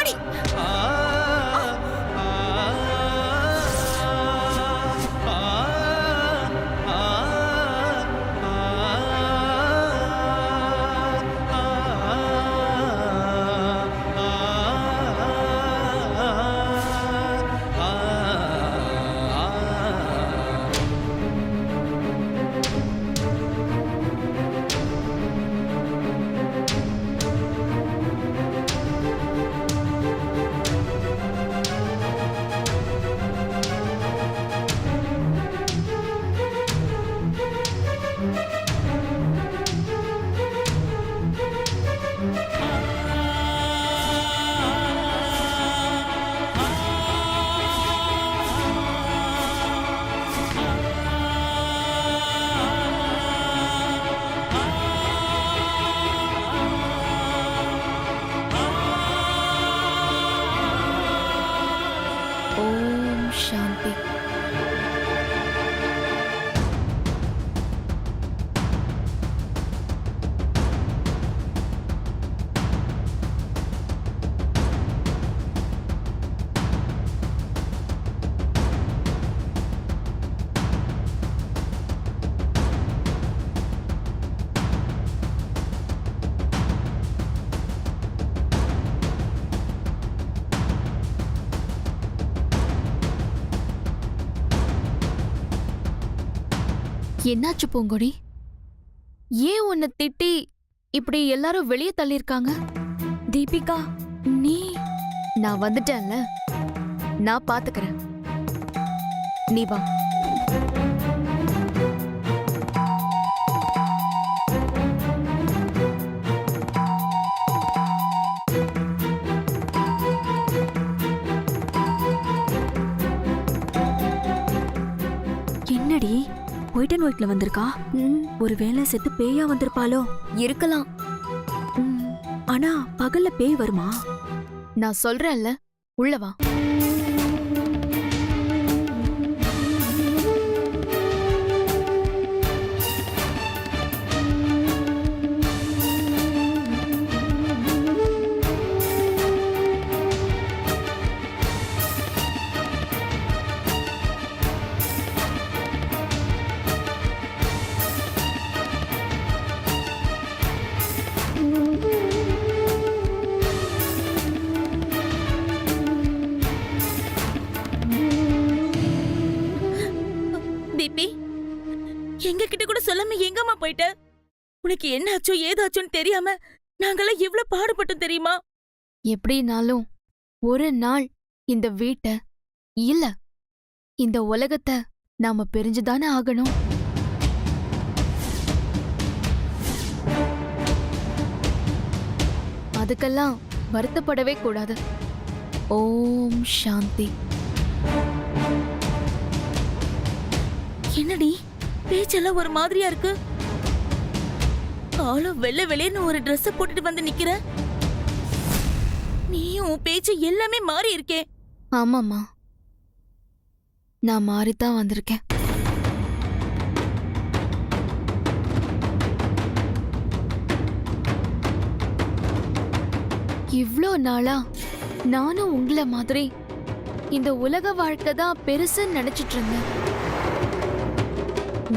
வாடி. ஓம் சாந்தி. என்னாச்சு பூங்கொடி? ஏன் உன்னை திட்டி இப்படி எல்லாரும் வெளியே தள்ளியிருக்காங்க? தீபிகா, நீ நான் வந்துட்டேன்ல, நான் பாத்துக்கிறேன். நீ வா. என்னடி ஒயிட் அண்ட் ஒயிட்ல வந்திருக்கா? ஒருவேளை செத்து பேயா வந்திருப்பாளோ? இருக்கலாம். ஆனா பகல்ல பேய் வருமா? நான் சொல்றேன்ல, உள்ள வா. தீபி, எங்க கிட்ட கூட சொல்லாம எங்கம்மா போயிட்ட? உனக்கு என்ன ஆச்சோ ஏதாச்சோன்னு தெரியாம நாங்கெல்லாம் எவ்வளவு பாடுபட்டோம் தெரியுமா? எப்படினாலும் ஒரு நாள் இந்த வீட்டை, இல்ல இந்த உலகத்தை நாம பிரிஞ்சுதானே ஆகணும். அதுக்கெல்லாம் வருத்தப்படவே கூடாது. ஓம் சாந்தி. என்னடி பேச்செல்லாம் ஒரு மாதிரியா இருக்கு? ஆளும் வெள்ளை வெளியேன்னு ஒரு Dress போட்டுட்டு வந்து நிக்கிற. நீயும் உன் பேச்சு எல்லாமே மாறி இருக்கே. ஆமாம்மா, நான் மாறித்தான் வந்திருக்கேன். இவ்ளோ நாளா நானும் உங்களை மாதிரி இந்த உலக வாழ்க்கை தான் பெருசுன்னு நினைச்சிட்டு இருந்தேன்.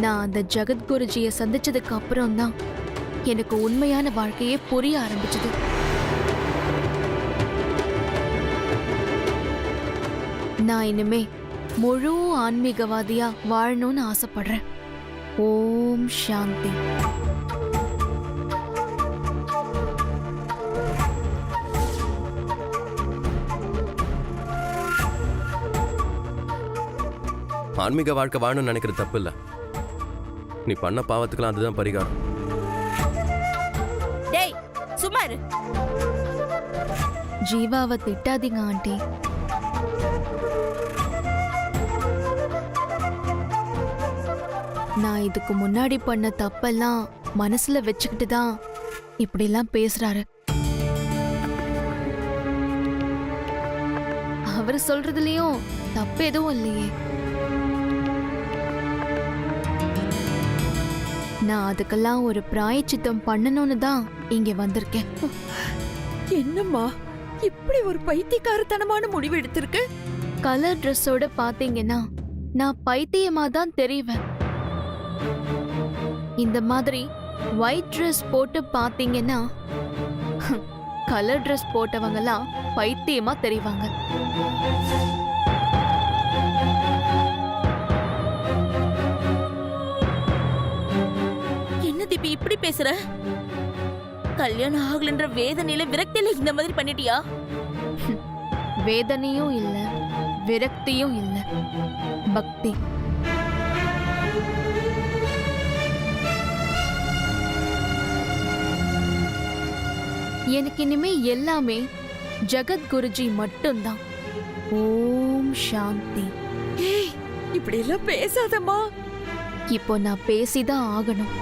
நான் அந்த ஜகத்குருஜியை சந்திச்சதுக்கு அப்புறம் தான் எனக்கு உண்மையான வாழ்க்கையே புரிய ஆரம்பிச்சது. நான் இனிமே முழு ஆன்மீகவாதியா வாழணும்னு ஆசைப்படுறேன். ஓம் சாந்தி. ஆன்மீக வாழ்க்கை வாழணும்னு நினைக்கிறது தப்பு இல்ல. நீ பண்ண பாவத்துக்கெல்லாம் அதுதான் பரிகாரம். டேய் சும்மா இரு. ஜீவாவை திட்டாதீங்க ஆண்டி. நான் இதுக்கு முன்னாடி பண்ண தப்பெல்லாம் மனசுல வச்சுக்கிட்டு தான் இப்படிலாம் பேசுறாரு. அவர் சொல்றதுலயும் தப்பு எதுவும் இல்லையே. நான் அதுக்கெல்லாம் ஒரு பிராயச்சித்தம் பண்ணணும்னு தான் இங்க வந்திருக்கேன். என்னம்மா இப்படி ஒரு பைத்தியக்காரத்தனமான முடிவு எடுத்திருக்கு. கலர் ட்ரெஸ்ஸோட பாத்தீங்கன்னா நான் பைத்தியமா தான் தெரிவேன். இந்த மாதிரி ஒயிட் ட்ரெஸ் போட்டு பாத்தீங்கன்னா கலர் ட்ரெஸ் போட்டவங்கலாம் பைத்தியமா தெரிவாங்க. என்ன தீபி இப்படி பேசுற? கல்யாணம் ஆகலன்ற வேதனையில விரக்தியில இந்த மாதிரி பண்ணிட்டியா? வேதனையும் இல்ல, விரக்தியும் இல்ல, பக்தி. எனக்கு இனிமே எல்லாமே ஜகத்குருஜி மட்டும்தான். ஓம் சாந்தி. ஏய், இப்படி எல்லாம் பேசாதம்மா. இப்போ நான் பேசிதான் ஆகணும்.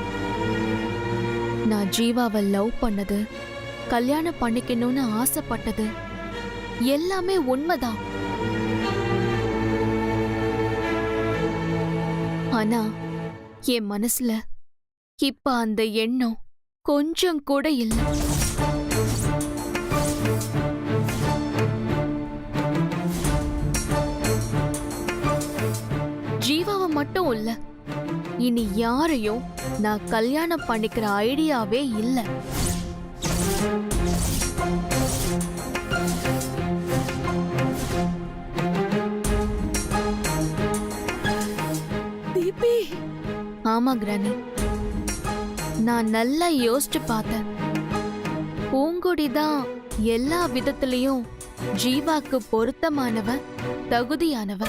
நான் ஜீவாவை லவ் பண்ணது, கல்யாணம் பண்ணிக்கணும்னு ஆசைப்பட்டது எல்லாமே உண்மைதான். ஆனா என் மனசுல இப்ப அந்த எண்ணம் கொஞ்சம் கூட இல்ல. ஜீவாவை மட்டும் இல்ல, இனி யாரையும் நான் கல்யாணம் பண்ணிக்கிற ஐடியாவே இல்ல. தீபி, ஆமா கிரானி, நான் நல்லா யோசிச்சு பார்த்தேன். பூங்கொடி தான் எல்லா விதத்திலையும் ஜீவாக்கு பொருத்தமானவ, தகுதியானவ.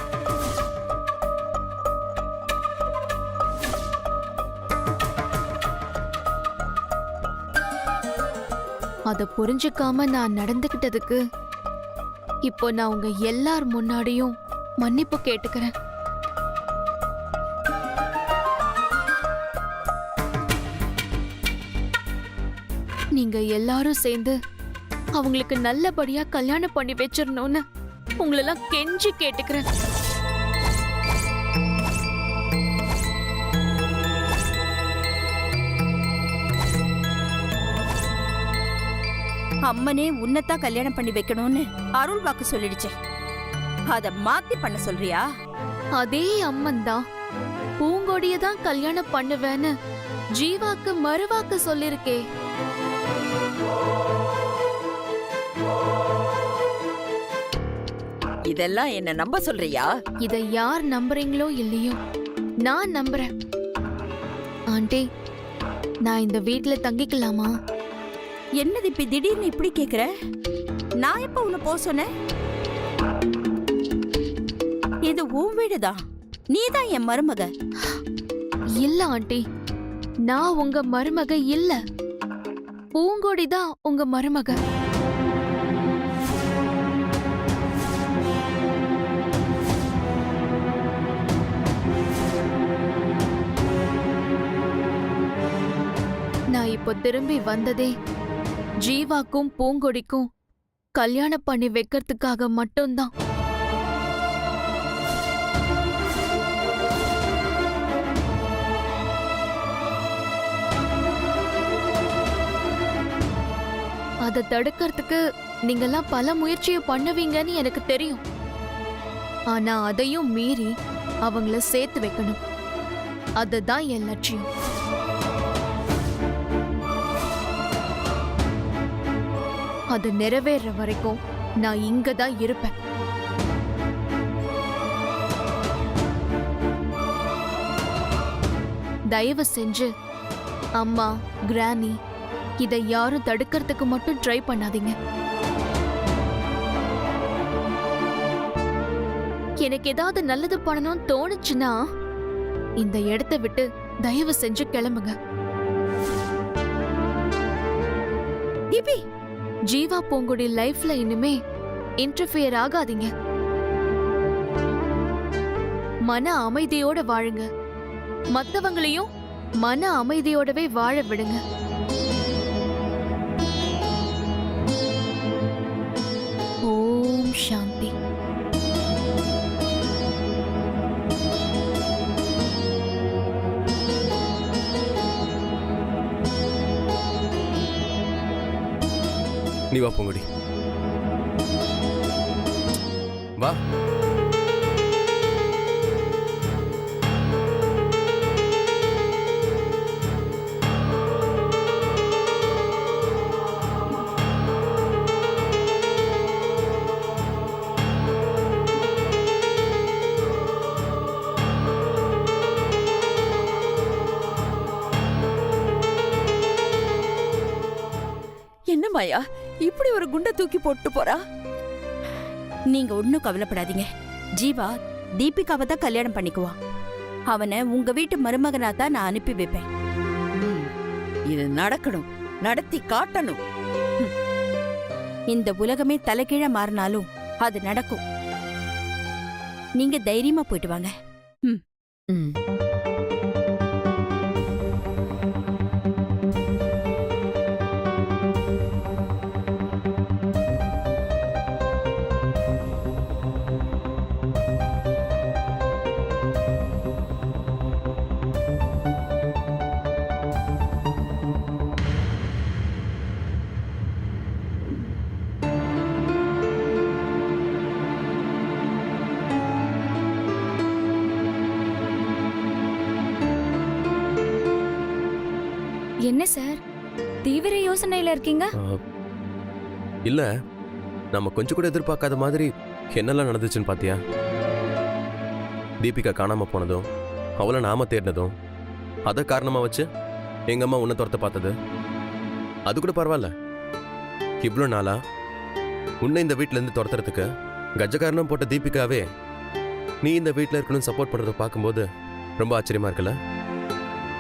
அத புரிஞ்சுக்காம நான் நடந்துகிட்டதுக்கு இப்போ நான் உங்க எல்லார் முன்னாடியும் மன்னிப்பு கேட்டுக்கிறேன். நீங்க எல்லாரும் சேர்ந்து அவங்களுக்கு நல்லபடியா கல்யாணம் பண்ணி வச்சிரணும்னு உங்களெல்லாம் கெஞ்சி கேட்டுக்கிறேன். அம்மனே உன்னத்தான் கல்யாணம் பண்ணி வைக்கணும்னு அருள் வாக்கு சொல்லிடுச்சே, அத மாத்தி பண்ண சொல்றியா? அதே அம்மன் தான் பூங்கொடிய தான் கல்யாணம் பண்ணுவேன்னு ஜீவாக்கு மறுவாக்கு சொல்லிருக்கே. இதெல்லாம் என்ன நம்ப சொல்றியா? இதை யார் நம்புறீங்களோ இல்லையோ, நான் நம்புறேன். ஆண்டி, நான் இந்த வீட்ல தங்கிக்கலாமா? என்னது இப்ப திடீர்னு இப்படி கேக்குற? நான் எப்ப உன்னை போக சொன்னேன்? இது உன் வீடுதான், நீதான் என் மருமக. இல்ல ஆண்டி, நான் உங்க மருமக இல்ல, பூங்கொடி தான் உங்க மருமக. நான் இப்போ திரும்பி வந்ததே ஜீவாக்கும் பூங்கொடிக்கும் கல்யாணம் பண்ணி வைக்கிறதுக்காக மட்டும்தான். அதை தடுக்கிறதுக்கு நீங்கெல்லாம் பல முயற்சியை பண்ணுவீங்கன்னு எனக்கு தெரியும். ஆனா அதையும் மீறி அவங்கள சேர்த்து வைக்கணும். அதுதான் என் லட்சியம். அது நிறைவேற வரைக்கும் நான் இங்க தான் இருப்பேன். தயவு செஞ்சு அம்மா, கிரானி, இதை யாரும் தடுக்கிறதுக்கு மட்டும் ட்ரை பண்ணாதீங்க. எனக்கு ஏதாவது நல்லது பண்ணணும்னு தோணுச்சுன்னா இந்த இடத்தை விட்டு தயவு செஞ்சு கிளம்புங்க. தீபி, ஜீவா பூங்குடி லைஃப்ல இனிமே இன்டர்ஃபியர் ஆகாதீங்க. மன அமைதியோட வாழுங்க. மத்தவங்களையும் மன அமைதியோடவே வாழ விடுங்க. ஓம் சாந்தி. நீ வா பூங்கொடி. வா. என்ன மாயா இப்படி ஒரு குண்டை தூக்கி போட்டு போறா? நீங்க ஒன்னும் கவலைப்படாதீங்க. ஜீவா தீபிகாவை தான் கல்யாணம் பண்ணிக்குவான். அவனை உங்க வீட்டு மருமகனா தான் நான் அனுப்பி வைப்பேன். இது நடக்கணும், நடத்தி காட்டணும். இந்த உலகமே தலைகீழ மாறினாலும் அது நடக்கும். நீங்க தைரியமா போயிட்டு வாங்க. ம். என்ன சார் தீவிர யோசனையில இருக்கீங்க? இல்ல, நம்ம கொஞ்சம் கூட எதிர்பார்க்காத மாதிரி என்னெல்லாம் நடந்துச்சுன்னு பாத்தியா? தீபிகா காணாம போனதும், அவளை நாம தேடினதும், அதை காரணமா வச்சு எங்க அம்மா உன்னை துரத்த பார்த்தது. அது கூட பரவாயில்ல. இவ்வளோ நாளா உன்னை இந்த வீட்டுல இருந்து துரத்துறதுக்கு கஜகாரணம் போட்ட தீபிகாவே நீ இந்த வீட்டுல இருக்கணும்னு சப்போர்ட் பண்றதை பார்க்கும்போது ரொம்ப ஆச்சரியமா இருக்குல்ல?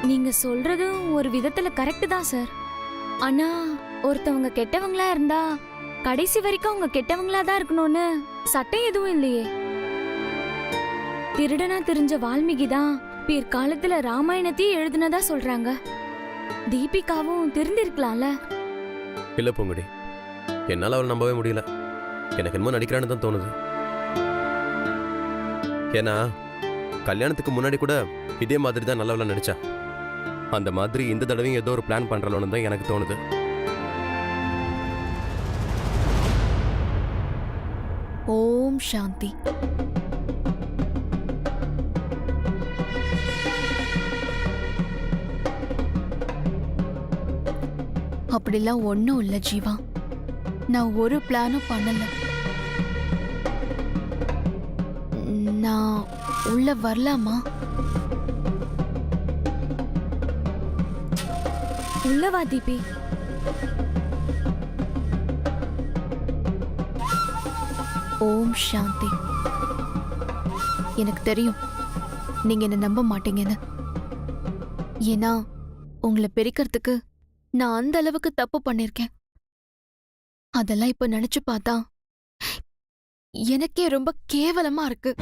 நீங்க சொல்றதும் ஒரு விதத்துல கரெக்ட் தான் சார். ஆனா ஒருத்தவங்க கெட்டவங்களா இருந்தா கடைசி வரைக்கும் அவங்க கெட்டவங்களா தான் இருக்கணும்னு சட்டம் எதுவும் இல்லையே. திருடனா தெரிஞ்ச வால்மீகி தான் பிற்காலத்துல ராமாயணத்தையே எழுதுனதா சொல்றாங்க. தீபிகாவும் திருந்திருக்கலாம்ல. இல்ல பூங்குடி, என்னால அவளை நம்பவே முடியல. எனக்கு என்னமோ நடிக்கிறான்னு தான் தோணுது. ஏன்னா கல்யாணத்துக்கு முன்னாடி கூட இதே மாதிரி தான் நல்லவளா நடிச்சா. அந்த மாதிரி இந்த தடவையும் ஏதோ ஒரு பிளான் பண்றலன்னு தான் எனக்கு தோணுது. ஓம் சாந்தி. அப்படிலாம் ஒன்றும் இல்லை ஜீவா. நான் ஒரு பிளானும் பண்ணல. நான் உள்ள வரலாமா? உள்ளவா தீபி. ஓம் சாந்தி. எனக்கு தெரியும் நீங்க என்ன நம்ப மாட்டீங்கன்னு. ஏன்னா உங்களை பிரிக்கிறதுக்கு நான் அந்த அளவுக்கு தப்பு பண்ணிருக்கேன். அதெல்லாம் இப்ப நினைச்சு பார்த்தா எனக்கே ரொம்ப கேவலமா இருக்கு.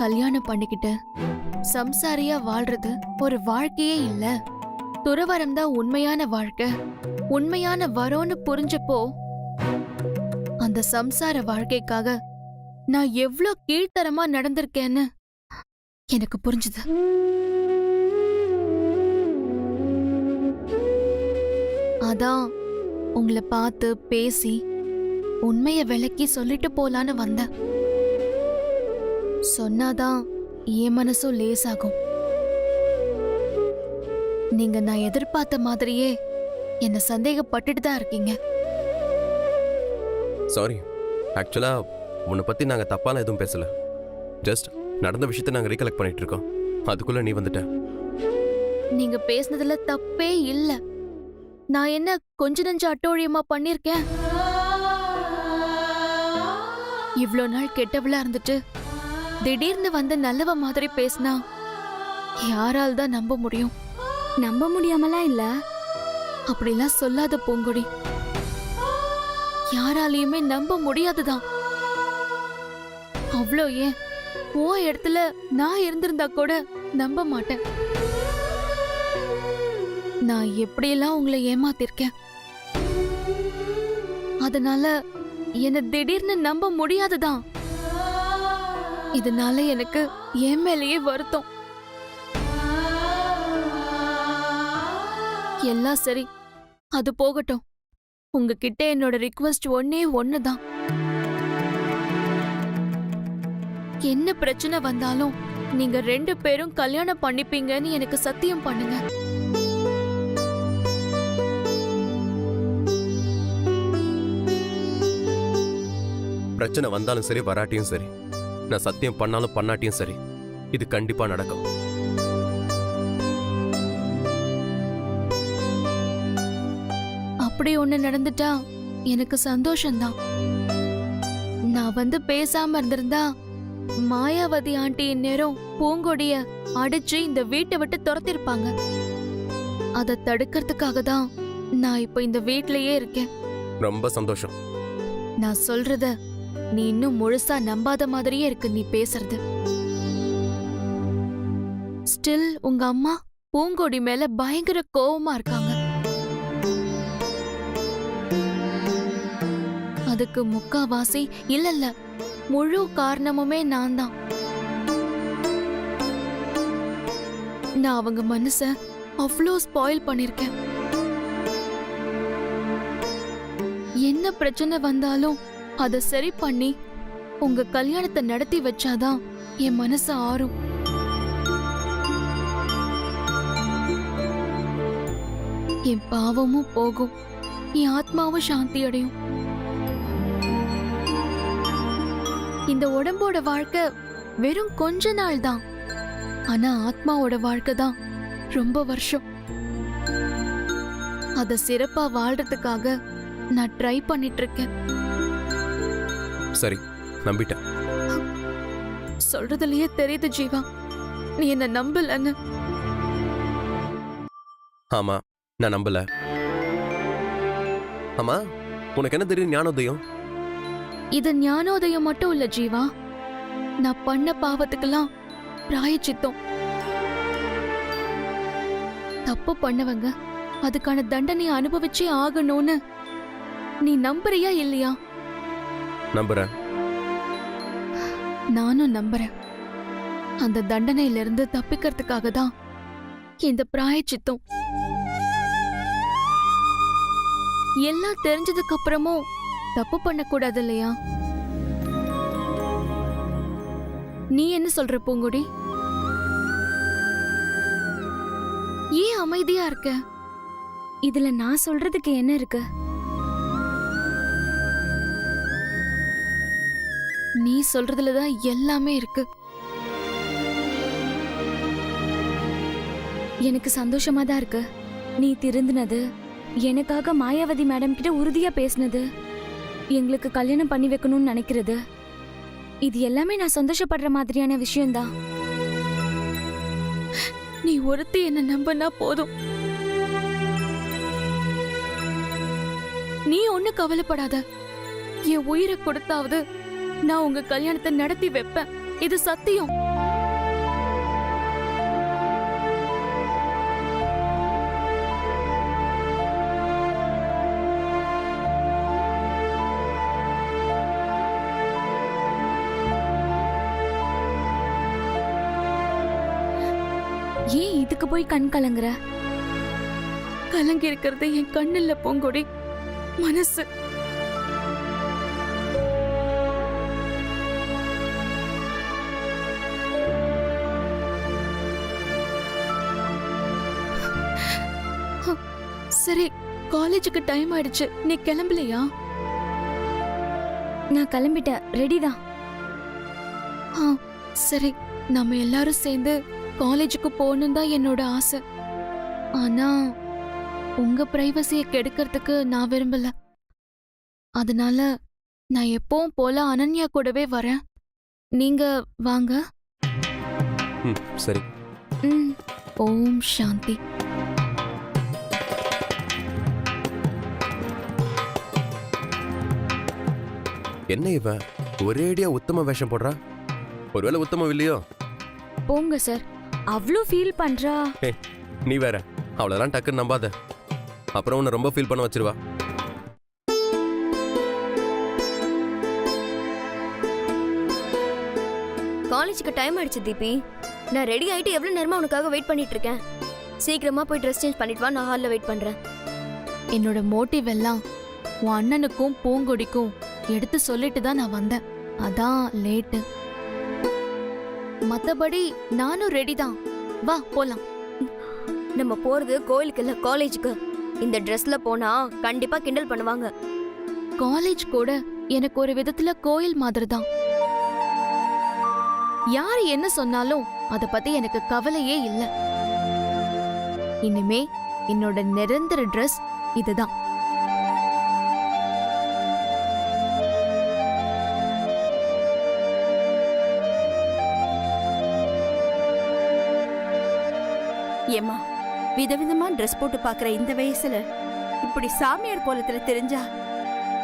கல்யாணம் பண்ணிக்கிட்டு சம்சாரியா வாழ்றது ஒரு வாழ்க்கையே இல்ல. துறவரம் தான் உண்மையான வாழ்க்கை, உண்மையான வரோன்னு புரிஞ்சப்போ அந்த சம்சார வாழ்க்கைக்காக நான் எவ்ளோ கீழ்த்தரமா நடந்திருக்கேன்னு எனக்கு புரிஞ்சுது. அதான் உங்களை பார்த்து பேசி உண்மைய விளக்கி சொல்லிட்டு போலான்னு வந்தேன். சொன்னாதான் என் மனசும் லேசாகும். நீங்க நான் எதிர்பார்த்த மாதிரியே என்ன சந்தேகப்பட்டுட்டு தான் இருக்கீங்க. சாரி, ஆக்சுவலா உன்னை பத்தி நாங்க தப்பாலாம் எதுவும் பேசல. ஜஸ்ட் நடந்த விஷயத்தை நாங்க ரீகலெக்ட் பண்ணிட்டு இருக்கோம். அதுக்குள்ள நீ வந்துட்ட. நீங்க பேசுனதுல தப்பே இல்ல. நான் என்ன கொஞ்ச நெஞ்ச அட்டோழியமா பண்ணிருக்கேன்? இவ்ளோ நாள் கெட்டவளா இருந்துட்டு திடீர்னு வந்து நல்லவ மாதிரி பேசினா யாரால் தான் நம்ப முடியும்? நம்ப முடியாமலாம் இல்ல. அப்படிலாம் சொல்லாத பூங்கொடி. யாராலையுமே நம்ப முடியாதுதான். அவ்வளோ ஏன் ஓ இடத்துல நான் இருந்திருந்தா கூட நம்ப மாட்டேன். நான் எப்படியெல்லாம் உங்களை ஏமாத்திருக்கேன். அதனால என்ன திடீர்னு நம்ப முடியாதுதான். இதனால எனக்கு என் மேலேயே வருத்தம். எல்லாம் சரி, அது போகட்டும். உங்ககிட்ட என்னோட ரிக்வெஸ்ட் ஒன்னே ஒண்ணுதான். என்ன பிரச்சனை வந்தாலும் நீங்க 2 பேரும் கல்யாணம் பண்ணிப்பீங்கன்னு எனக்கு சத்தியம் பண்ணுங்க. பிரச்சனை வந்தாலும் சரி வராட்டியும் சரி, நான் சத்தியம் பண்ணாலும் பண்ணாட்டியும் சரி, இது கண்டிப்பா நடக்கும். அப்படி ஒண்ணு நடந்துட்டா எனக்கு சந்தோஷம்தான். நான் வந்து பேசாம இருந்திருந்தா மாயாவதி ஆண்டி இந்நேரம் பூங்கொடிய அடிச்சு இந்த வீட்டை விட்டு துரத்திருப்பாங்க. அதை தடுக்கிறதுக்காக தான் நான் இப்ப இந்த வீட்லயே இருக்கேன். ரொம்ப சந்தோஷம். நான் சொல்றத நீ இன்னும் முழுசா நம்பாத மாதிரியே இருக்கு நீ பேசுறது. ஸ்டில் உங்க அம்மா பூங்கொடி மேல பயங்கர கோவமா இருக்காங்க. அதுக்கு முக்காவாசி இல்ல முழு காரணமுமே நான் தான். நான் அவங்க மனச அவ்வளோ ஸ்பாயில் பண்ணிருக்கேன். என்ன பிரச்சனை வந்தாலும் அத சரி பண்ணி உங்க கல்யாணத்தை நடத்தி வச்சாதான் என் மனசு ஆறும். என் பாவமும் போகும், என் ஆத்மாவும் சாந்தி அடையும். இந்த உடம்போட வாழ்க்கை வெறும் கொஞ்ச நாள் தான், ஆனா ஆத்மாவோட வாழ்க்கை தான் ரொம்ப வருஷம். அத சிறப்பா வாழ்றதுக்காக நான் ட்ரை பண்ணிட்டு இருக்கேன். சரி, நம்பிட்டேன். சொல்றதுலயே தெரியுது ஜீவா, நீ என்ன நம்பலன்னு. ஆமா, நான் நம்பல. ஆமா, உனக்கு என்ன தெரியும் ஞானோதயம்? இது ஞானோதயம் மட்டும் இல்ல ஜீவா, நான் பண்ண பாவத்துக்கெல்லாம் பிராயச்சித்தம். தப்பு பண்ணவங்க அதுக்கான தண்டனையை அனுபவிச்சே ஆகணும்னு நீ நம்புறியா இல்லையா? நம்புறேன். நானும் நம்புறேன். அந்த தண்டனையில இருந்து தப்பிக்கிறதுக்காக தான் இந்த பிராயச்சித்தம். எல்லாம் தெரிஞ்சதுக்கு அப்புறமும் தப்பு பண்ணக்கூடாது இல்லையா? நீ என்ன சொல்ற பூங்குடி? ஏன் அமைதியா இருக்க? இதுல நான் சொல்றதுக்கு என்ன இருக்கு? நீ சொல்றதுலதான் எல்லாமே இருக்கு. எனக்கு சந்தோஷமா தான் இருக்கு. நீ திருந்தினது, எனக்காக மாயாவதி மேடம் கிட்ட உறுதியா பேசினது, எங்களுக்கு கல்யாணம் பண்ணி வைக்கணும்னு நினைக்கிறது, இது எல்லாமே நான் சந்தோஷப்படுற மாதிரியான விஷயம்தான். நீ ஒருத்தி என்ன நம்பினா போதும். நீ ஒண்ணு கவலைப்படாத. என் உயிரை கொடுத்தாவது நான் உங்க கல்யாணத்தை நடத்தி வைப்பேன். இது சத்தியம். ஏன் இதுக்கு போய் கண் கலங்குற? கலங்கி இருக்கிறது என் கண்ணில்ல பூங்கொடி, மனசு. சரி, காலேஜுக்கு டைம் ஆயிடுச்சு, நீ கிளம்பலையா? நான் கிளம்பிட்டேன், ரெடி தான். சரி, நம்ம எல்லாரும் சேர்ந்து காலேஜுக்கு போகணும் தான் என்னோட ஆசை. ஆனா உங்க பிரைவசியை கெடுக்கிறதுக்கு நான் விரும்பல. அதனால நான் எப்பவும் போல அனன்யா கூடவே வரேன். நீங்க வாங்க. சரி. ஓம் சாந்தி. என்ன இவ ஒரேடியா உத்தம வேஷம் போடுறா? ஒருவேளை உத்தமம் இல்லையோ? போங்க சார், அவ்வளோ ஃபீல் பண்றா. நீ வேற அவ்வளோதான் டக்குன்னு நம்பாத, அப்புறம் உன்னை ரொம்ப ஃபீல் பண்ண வச்சிருவா. காலேஜுக்கு டைம் ஆயிடுச்சு தீபி. நான் ரெடி ஆயிட்டு எவ்வளவு நேரமா உனக்காக வெயிட் பண்ணிட்டு இருக்கேன். சீக்கிரமா போய் ட்ரெஸ் சேஞ்ச் பண்ணிட்டு வா, நான் ஹால்ல வெயிட் பண்றேன். என்னோட மோட்டிவ் எல்லாம் உன் அண்ணனுக்கும் பூங்கொடிக்கும் எடுத்து சொல்லிட்டு தான் நான் வந்தேன். அதான் லேட்டு. மத்தபடி நானும் ரெடி தான். வா போலாம். நம்ம போறது கோயிலுக்கு இல்ல காலேஜுக்கு. இந்த ட்ரெஸ்ல போனா கண்டிப்பா கிண்டல் பண்ணுவாங்க. காலேஜ் கூட எனக்கு ஒரு விதத்துல கோயில் மாதிரி தான். யாரு என்ன சொன்னாலும் அத பத்தி எனக்கு கவலையே இல்ல. இனிமே என்னோட நிரந்தர ட்ரெஸ் இதுதான். ஏம்மா, விதவிதமா ட்ரெஸ் போட்டு பாக்குற இந்த வயசுல இப்படி சாமியார் கோலத்துல தெரிஞ்சா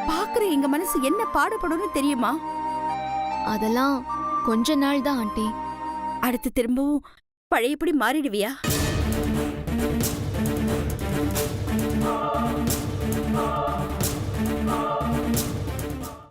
பாக்குற எங்க மனசு என்ன பாடுபடும்னு தெரியுமா? அதெல்லாம் கொஞ்ச நாள் தான் ஆண்டி. அடுத்து திரும்பவும் பழையபடி மாறிடுவியா?